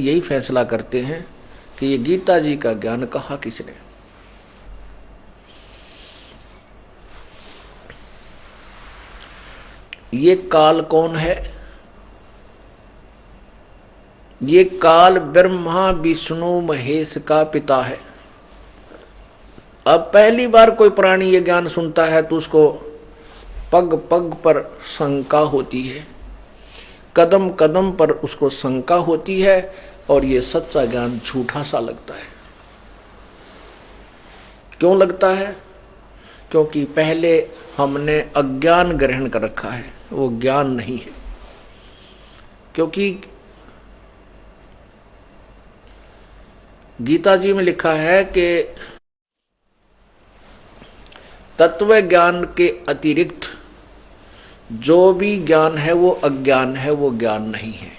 यही फैसला करते हैं कि ये गीता जी का ज्ञान कहा किसने। ये काल कौन है? ये काल ब्रह्मा विष्णु महेश का पिता है। अब पहली बार कोई प्राणी ये ज्ञान सुनता है तो उसको पग पग पर शंका होती है, कदम कदम पर उसको शंका होती है और ये सच्चा ज्ञान झूठा सा लगता है। क्यों लगता है? क्योंकि पहले हमने अज्ञान ग्रहण कर रखा है, वो ज्ञान नहीं है। क्योंकि गीता जी में लिखा है कि तत्व ज्ञान के अतिरिक्त जो भी ज्ञान है वो अज्ञान है, वो ज्ञान नहीं है।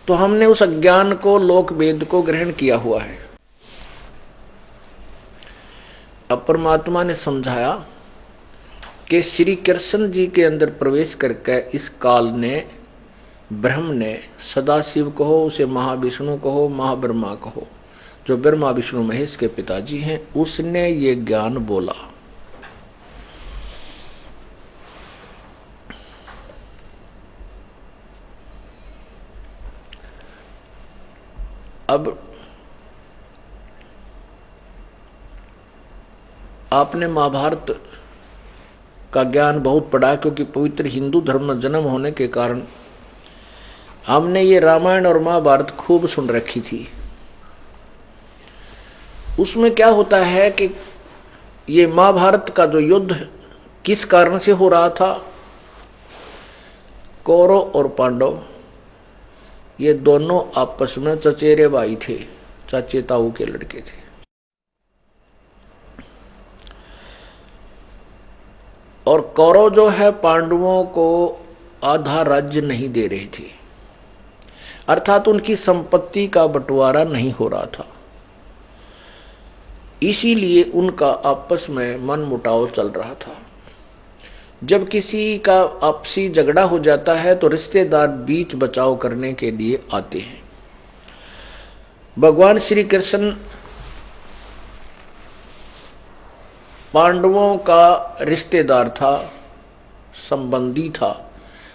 तो हमने उस अज्ञान को, लोक वेद को ग्रहण किया हुआ है। अब परमात्मा ने समझाया कि श्री कृष्ण जी के अंदर प्रवेश करके इस काल ने, ब्रह्म ने, सदाशिव कहो, उसे महाविष्णु कहो, महाब्रह्मा कहो, जो ब्रह्मा विष्णु महेश के पिताजी हैं, उसने ये ज्ञान बोला। अब आपने महाभारत का ज्ञान बहुत पढ़ा, क्योंकि पवित्र हिंदू धर्म में जन्म होने के कारण हमने ये रामायण और महाभारत खूब सुन रखी थी। उसमें क्या होता है कि ये महाभारत का जो युद्ध किस कारण से हो रहा था, कौरव और पांडव ये दोनों आपस में चचेरे भाई थे, चाचे ताऊ के लड़के थे। और कौरव जो है पांडवों को आधा राज्य नहीं दे रहे थे, अर्थात उनकी संपत्ति का बंटवारा नहीं हो रहा था। इसीलिए उनका आपस में मनमुटाव चल रहा था। जब किसी का आपसी झगड़ा हो जाता है तो रिश्तेदार बीच बचाव करने के लिए आते हैं। भगवान श्री कृष्ण पांडवों का रिश्तेदार था, संबंधी था,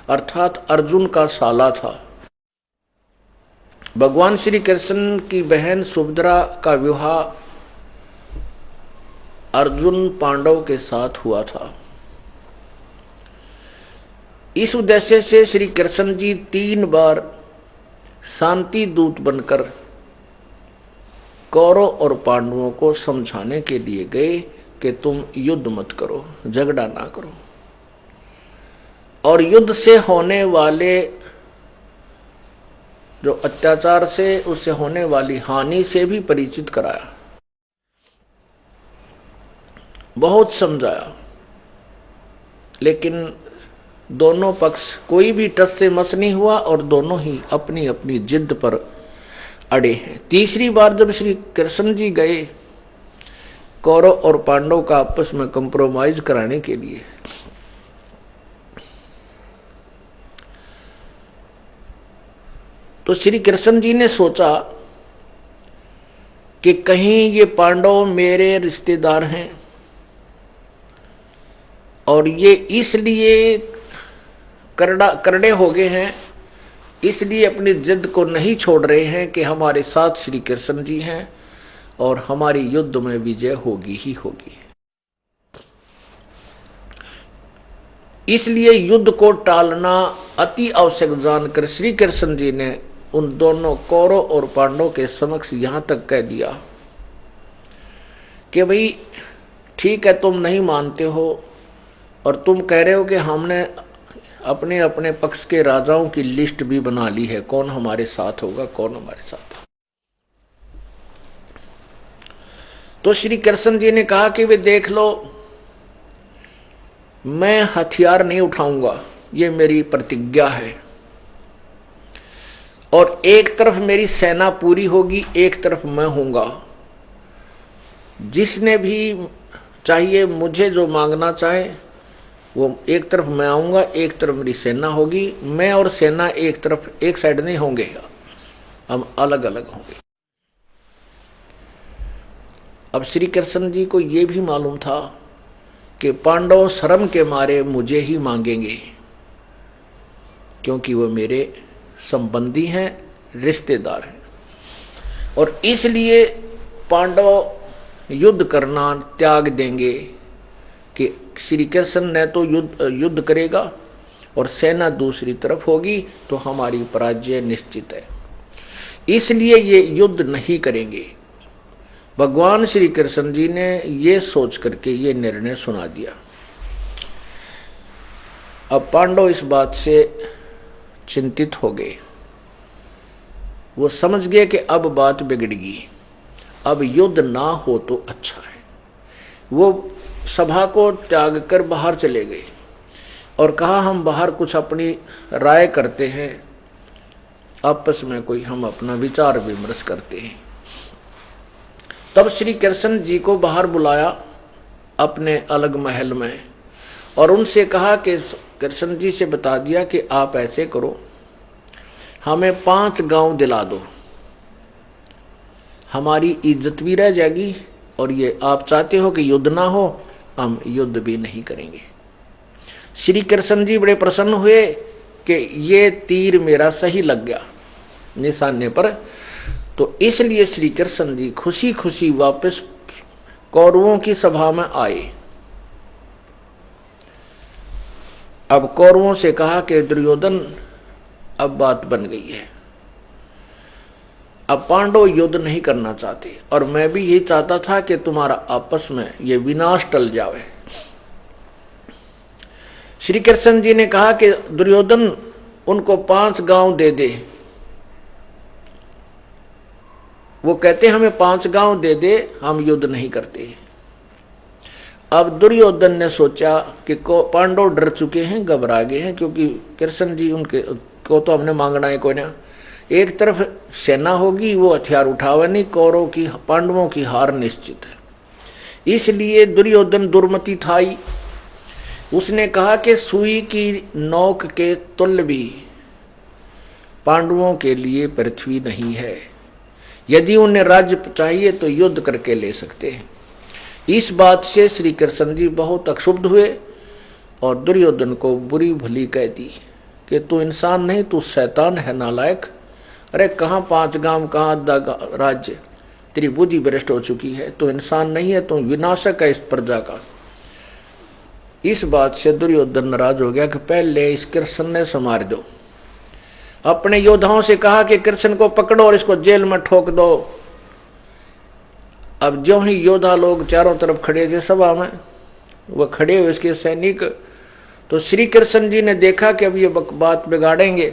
अर्थात अर्जुन का साला था। भगवान श्री कृष्ण की बहन सुभद्रा का विवाह अर्जुन पांडव के साथ हुआ था। इस उद्देश्य से श्री कृष्ण जी 3 बार शांति दूत बनकर कौरव और पांडवों को समझाने के लिए गए कि तुम युद्ध मत करो, झगड़ा ना करो, और युद्ध से होने वाले जो अत्याचार से, उससे होने वाली हानि से भी परिचित कराया, बहुत समझाया। लेकिन दोनों पक्ष कोई भी टस से मस नहीं हुआ और दोनों ही अपनी अपनी जिद पर अड़े हैं। तीसरी बार जब श्री कृष्ण जी गए कौरव और पांडव का आपस में कंप्रोमाइज कराने के लिए, तो श्री कृष्ण जी ने सोचा कि कहीं ये पांडव मेरे रिश्तेदार हैं और ये इसलिए करड़े हो गए हैं, इसलिए अपनी जिद को नहीं छोड़ रहे हैं कि हमारे साथ श्री कृष्ण जी हैं और हमारी युद्ध में विजय होगी ही होगी। इसलिए युद्ध को टालना अति आवश्यक जानकर श्री कृष्ण जी ने उन दोनों कौरव और पांडव के समक्ष यहां तक कह दिया कि भाई ठीक है, तुम नहीं मानते हो और तुम कह रहे हो कि हमने अपने अपने पक्ष के राजाओं की लिस्ट भी बना ली है, कौन हमारे साथ होगा, कौन हमारे साथ। तो श्री कृष्ण जी ने कहा कि वे देख लो, मैं हथियार नहीं उठाऊंगा, ये मेरी प्रतिज्ञा है। और एक तरफ मेरी सेना पूरी होगी, एक तरफ मैं हूंगा। जिसने भी चाहिए, मुझे जो मांगना चाहे, वो एक तरफ मैं आऊंगा, एक तरफ मेरी सेना होगी। मैं और सेना एक तरफ, एक साइड नहीं होंगे। हम अलग अलग होंगे। अब श्री कृष्ण जी को यह भी मालूम था कि पांडव शर्म के मारे मुझे ही मांगेंगे, क्योंकि वो मेरे संबंधी हैं, रिश्तेदार हैं, और इसलिए पांडव युद्ध करना त्याग देंगे कि श्री कृष्ण ने तो युद्ध करेगा और सेना दूसरी तरफ होगी तो हमारी पराजय निश्चित है, इसलिए ये युद्ध नहीं करेंगे। भगवान श्री कृष्ण जी ने ये सोच करके ये निर्णय सुना दिया। अब पांडव इस बात से चिंतित हो गए, वो समझ गए कि अब बात बिगड़गी, अब युद्ध ना हो तो अच्छा है। वो सभा को त्याग कर बाहर चले गए और कहा हम बाहर कुछ अपनी राय करते हैं, आपस में कोई हम अपना विचार विमर्श करते हैं। तब श्री कृष्ण जी को बाहर बुलाया अपने अलग महल में और उनसे कहा कि कृष्ण जी से बता दिया कि आप ऐसे करो, हमें 5 गांव दिला दो, हमारी इज्जत भी रह जाएगी, और ये आप चाहते हो कि युद्ध ना हो, हम युद्ध भी नहीं करेंगे। श्री कृष्ण जी बड़े प्रसन्न हुए कि ये तीर मेरा सही लग गया निशाने पर, तो इसलिए श्री कृष्ण जी खुशी खुशी वापस कौरवों की सभा में आए। अब कौरवों से कहा कि दुर्योधन अब बात बन गई है, अब पांडव युद्ध नहीं करना चाहते और मैं भी यही चाहता था कि तुम्हारा आपस में ये विनाश टल जावे। श्री कृष्ण जी ने कहा कि दुर्योधन उनको 5 गांव दे दे। वो कहते हमें 5 गांव दे दे, हम युद्ध नहीं करते। अब दुर्योधन ने सोचा कि पांडव डर चुके हैं, घबरा गए हैं, क्योंकि कृष्ण जी उनके को तो हमने मांगना है कोई ना। एक तरफ सेना होगी, वो हथियार उठावे नहीं, कौरव की पांडवों की हार निश्चित है। इसलिए दुर्योधन दुर्मति था ही, उसने कहा कि सुई की नोक के तुल्य भी पांडवों के लिए पृथ्वी नहीं है, यदि उन्हें राज्य चाहिए तो युद्ध करके ले सकते हैं। इस बात से श्री कृष्ण जी बहुत अक्षुब्ध हुए और दुर्योधन को बुरी भली कह दी कि तू इंसान नहीं, तू शैतान है, नालायक। अरे कहाँ 5 गांव, कहाँ आधा राज्य, तेरी बुद्धि भ्रष्ट हो चुकी है, तू इंसान नहीं है, तू विनाशक है इस प्रजा का। इस बात से दुर्योधन नाराज हो गया कि पहले इस कृष्ण ने संवार दो। अपने योद्धाओं से कहा कि कृष्ण को पकड़ो और इसको जेल में ठोक दो। अब जो ही योद्धा लोग चारों तरफ खड़े थे सभा में, वह खड़े हुए इसके सैनिक, तो श्री कृष्ण जी ने देखा कि अब ये बात बिगाड़ेंगे।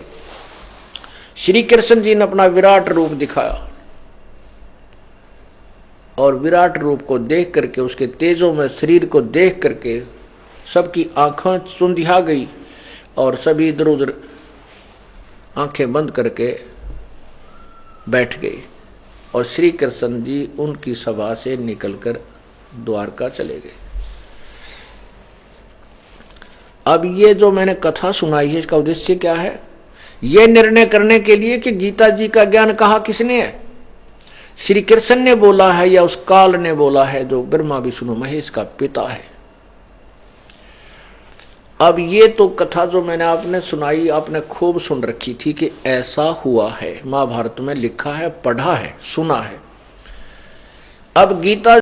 श्री कृष्ण जी ने अपना विराट रूप दिखाया और विराट रूप को देख करके, उसके तेजों में शरीर को देख करके सबकी आंखें चुंधिया गई और सभी इधर उधर आंखें बंद करके बैठ गए और श्री कृष्ण जी उनकी सभा से निकलकर द्वारका चले गए। अब ये जो मैंने कथा सुनाई है, इसका उद्देश्य क्या है? ये निर्णय करने के लिए कि गीता जी का ज्ञान कहा किसने है, श्री कृष्ण ने बोला है या उस काल ने बोला है जो ब्रह्मा विष्णु महेश का पिता है। अब ये तो कथा जो मैंने आपने सुनाई, आपने खूब सुन रखी थी कि ऐसा हुआ है, महाभारत में लिखा है, पढ़ा है, सुना है। अब गीता